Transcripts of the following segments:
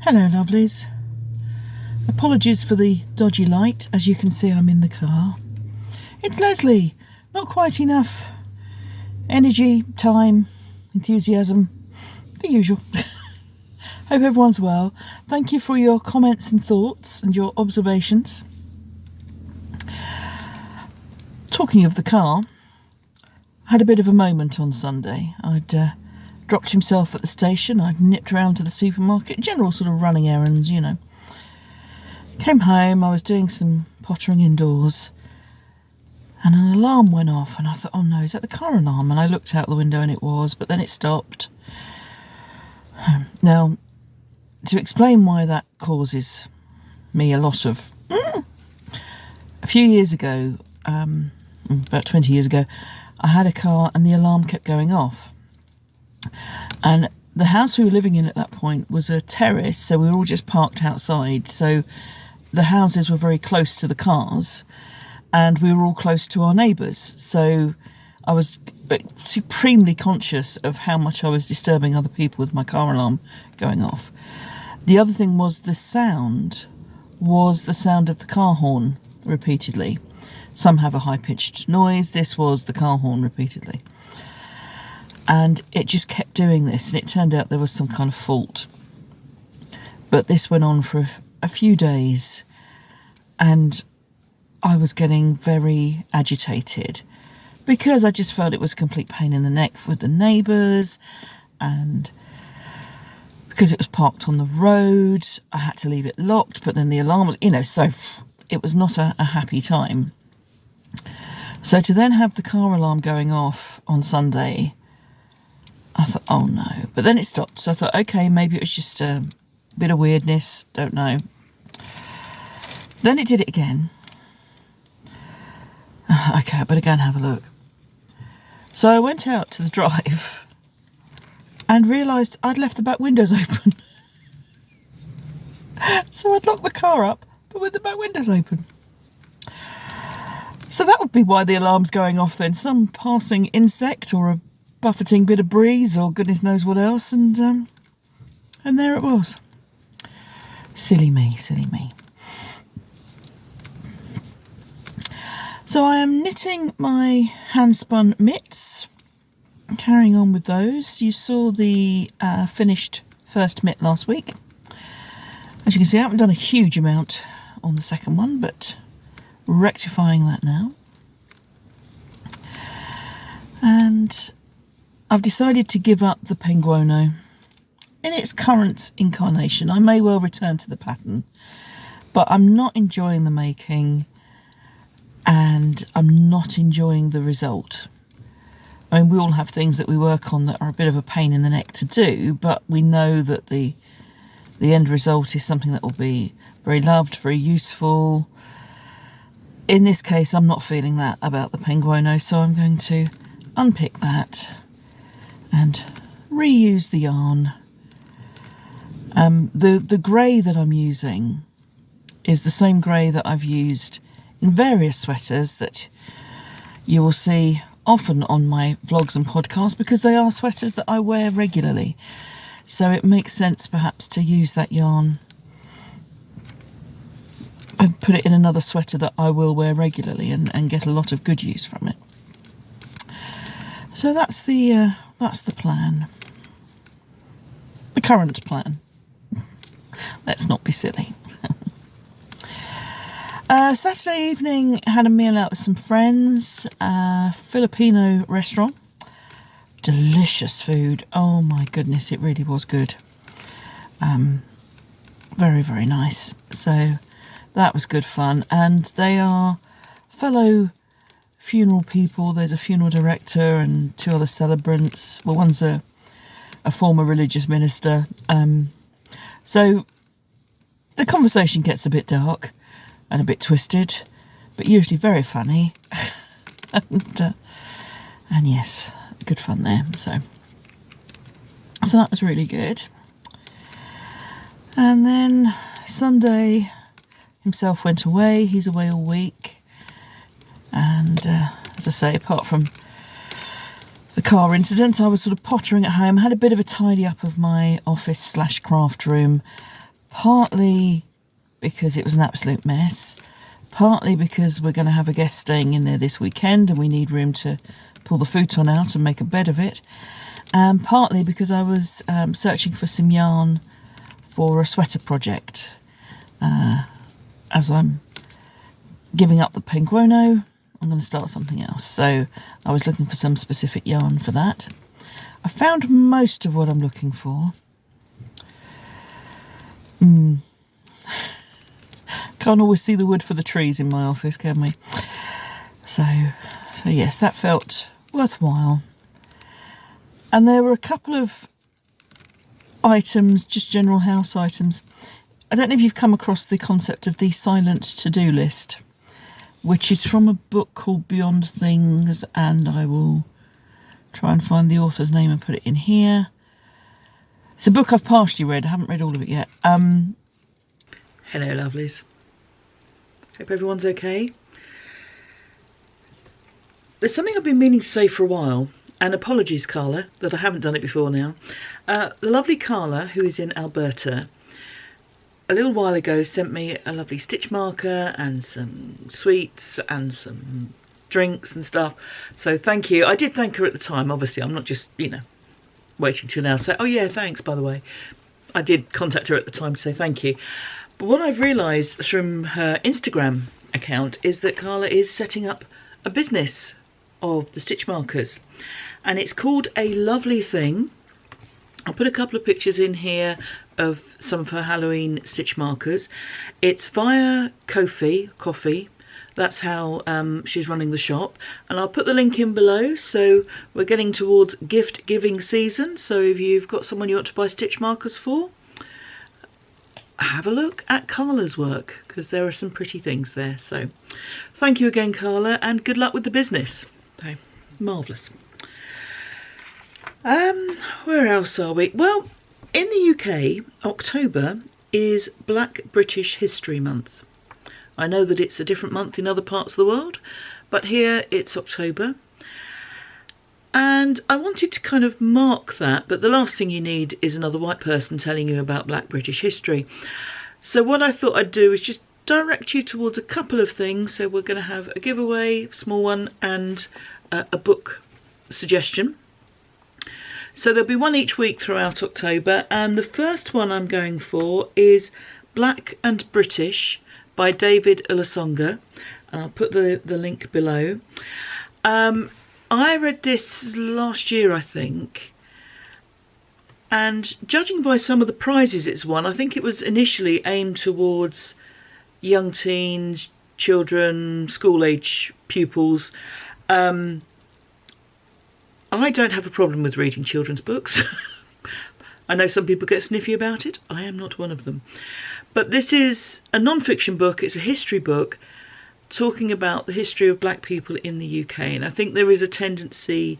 Hello lovelies. Apologies for the dodgy light. As you can see, I'm in the car. It's Lesley. Not quite enough energy, time, enthusiasm, the usual. Hope everyone's well. Thank you for your comments and thoughts and your observations. Talking of the car, I had a bit of a moment on Sunday. I'd dropped himself at the station. I'd nipped around to the supermarket, general sort of running errands, you know. Came home, I was doing some pottering indoors, and an alarm went off, and I thought, oh no, is that the car alarm? And I looked out the window and it was, but then it stopped. Now, to explain why that causes me a lot of... A few years ago, about 20 years ago, I had a car and the alarm kept going off. And the house we were living in at that point was a terrace, so we were all just parked outside. So the houses were very close to the cars, and we were all close to our neighbours. So I was supremely conscious of how much I was disturbing other people with my car alarm going off. The other thing was the sound of the car horn repeatedly. Some have a high-pitched noise. This was the car horn repeatedly. And it just kept doing this, and it turned out there was some kind of fault. But this went on for a few days, and I was getting very agitated because I just felt it was a complete pain in the neck with the neighbours, and because it was parked on the road, I had to leave it locked, but then the alarm was, so it was not a happy time. So to then have the car alarm going off on Sunday, I thought, oh no. But then it stopped. So I thought, okay, maybe it was just a bit of weirdness. Don't know. Then it did it again. Okay, I better go and have a look. So I went out to the drive and realised I'd left the back windows open. So I'd locked the car up, but with the back windows open. So that would be why the alarm's going off then. Some passing insect or a buffeting bit of breeze or goodness knows what else, and there it was. Silly me. So I am knitting my hand-spun mitts, carrying on with those. You saw the finished first mitt last week. As you can see, I haven't done a huge amount on the second one, but rectifying that now. And I've decided to give up the penguono in its current incarnation. I may well return to the pattern, but I'm not enjoying the making, and I'm not enjoying the result. I mean, we all have things that we work on that are a bit of a pain in the neck to do, but we know that the end result is something that will be very loved, very useful. In this case, I'm not feeling that about the penguono, so I'm going to unpick that and reuse the yarn. The grey that I'm using is the same grey that I've used in various sweaters that you will see often on my vlogs and podcasts, because they are sweaters that I wear regularly. So it makes sense perhaps to use that yarn and put it in another sweater that I will wear regularly and get a lot of good use from it. So that's the plan. The current plan. Let's not be silly. Saturday evening, had a meal out with some friends. Filipino restaurant. Delicious food. Oh my goodness, it really was good. Very, very nice. So that was good fun. And they are fellow funeral people. There's a funeral director and two other celebrants. Well, one's a former religious minister. So the conversation gets a bit dark and a bit twisted, but usually very funny. and yes, good fun there. So that was really good. And then Sunday himself went away. He's away all week. And as I say, apart from the car incident, I was sort of pottering at home. I had a bit of a tidy up of my office / craft room, partly because it was an absolute mess, partly because we're going to have a guest staying in there this weekend and we need room to pull the futon out and make a bed of it, and partly because I was searching for some yarn for a sweater project. As I'm giving up the pink wono, I'm going to start something else. So I was looking for some specific yarn for that. I found most of what I'm looking for. Can't always see the wood for the trees in my office, can we? So yes, that felt worthwhile. And there were a couple of items, just general house items. I don't know if you've come across the concept of the silent to-do list, which is from a book called Beyond Things, and I will try and find the author's name and put it in here. It's a book I've partially read. I haven't read all of it yet. Hello, lovelies. Hope everyone's okay. There's something I've been meaning to say for a while, and apologies, Carla, that I haven't done it before now. The lovely Carla, who is in Alberta, a little while ago sent me a lovely stitch marker and some sweets and some drinks and stuff. So thank you. I did thank her at the time, obviously. I'm not just, waiting till now to say, oh yeah, thanks, by the way. I did contact her at the time to say thank you. But what I've realised from her Instagram account is that Carla is setting up a business of the stitch markers. And it's called A Lovely Thing. I'll put a couple of pictures in here of some of her Halloween stitch markers. It's via Ko-fi. That's how she's running the shop. And I'll put the link in below. So we're getting towards gift giving season. So if you've got someone you want to buy stitch markers for, have a look at Carla's work, because there are some pretty things there. So thank you again, Carla, and good luck with the business. So, marvellous. Where else are we? Well, in the UK, October is Black British History Month. I know that it's a different month in other parts of the world, but here it's October. And I wanted to kind of mark that, but the last thing you need is another white person telling you about Black British history. So what I thought I'd do is just direct you towards a couple of things. So we're going to have a giveaway, small one, and a book suggestion. So there'll be one each week throughout October, and the first one I'm going for is Black and British by David Olusoga, and I'll put the link below. I read this last year, I think, and judging by some of the prizes it's won, I think it was initially aimed towards young teens, children, school-age pupils. I don't have a problem with reading children's books. I know some people get sniffy about it. I am not one of them. But this is a non-fiction book. It's a history book talking about the history of black people in the UK. And I think there is a tendency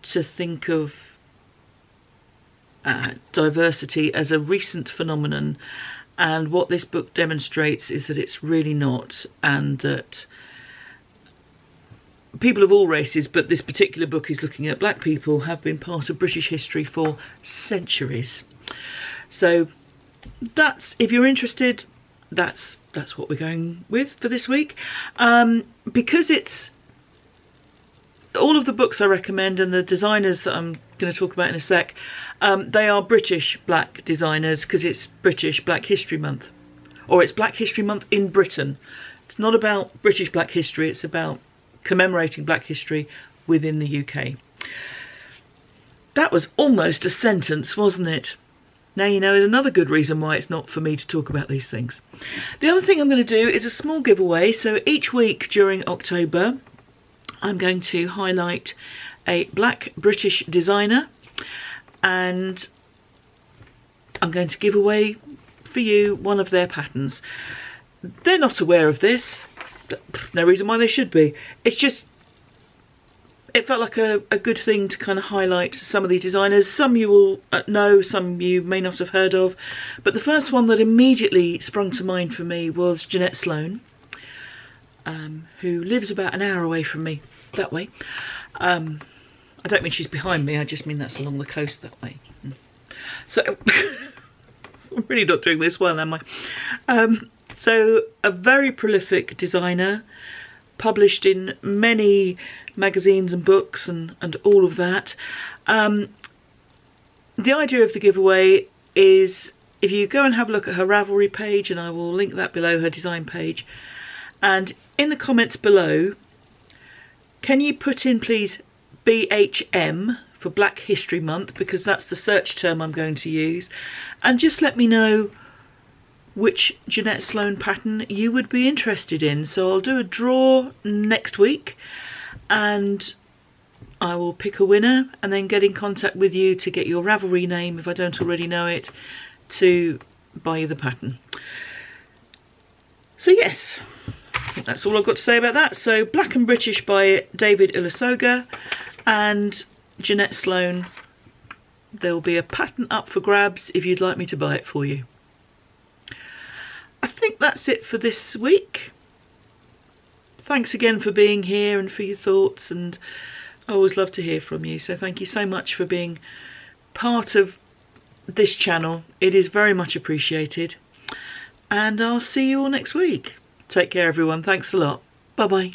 to think of diversity as a recent phenomenon. And what this book demonstrates is that it's really not, and that people of all races, but this particular book is looking at black people, have been part of British history for centuries. So that's, if you're interested, that's what we're going with for this week. Because it's all of the books I recommend and the designers that I'm going to talk about in a sec, they are British black designers, because it's British Black History Month, or it's Black History Month in Britain. It's not about British black history, it's about commemorating black history within the UK. That was almost a sentence, wasn't it? Now you know another good reason why it's not for me to talk about these things. The other thing I'm going to do is a small giveaway. So each week during October, I'm going to highlight a black British designer, and I'm going to give away for you one of their patterns. They're not aware of this. No reason why they should be. It's just, it felt like a good thing to kind of highlight some of these designers. Some you will know, some you may not have heard of. But the first one that immediately sprung to mind for me was Jeanette Sloan, who lives about an hour away from me, that way. I don't mean she's behind me, I just mean that's along the coast that way. So, I'm really not doing this well, am I? So a very prolific designer, published in many magazines and books and all of that. The idea of the giveaway is if you go and have a look at her Ravelry page, and I will link that below, her design page, and in the comments below, can you put in please BHM for Black History Month, because that's the search term I'm going to use, and just let me know which Jeanette Sloan pattern you would be interested in. So I'll do a draw next week and I will pick a winner and then get in contact with you to get your Ravelry name, if I don't already know it, to buy you the pattern. So yes, I think that's all I've got to say about that. So Black and British by David Olusoga and Jeanette Sloan. There will be a pattern up for grabs if you'd like me to buy it for you. I think that's it for this week. Thanks again for being here and for your thoughts, and I always love to hear from you. So thank you so much for being part of this channel. It is very much appreciated. And I'll see you all next week. Take care everyone. Thanks a lot. Bye bye.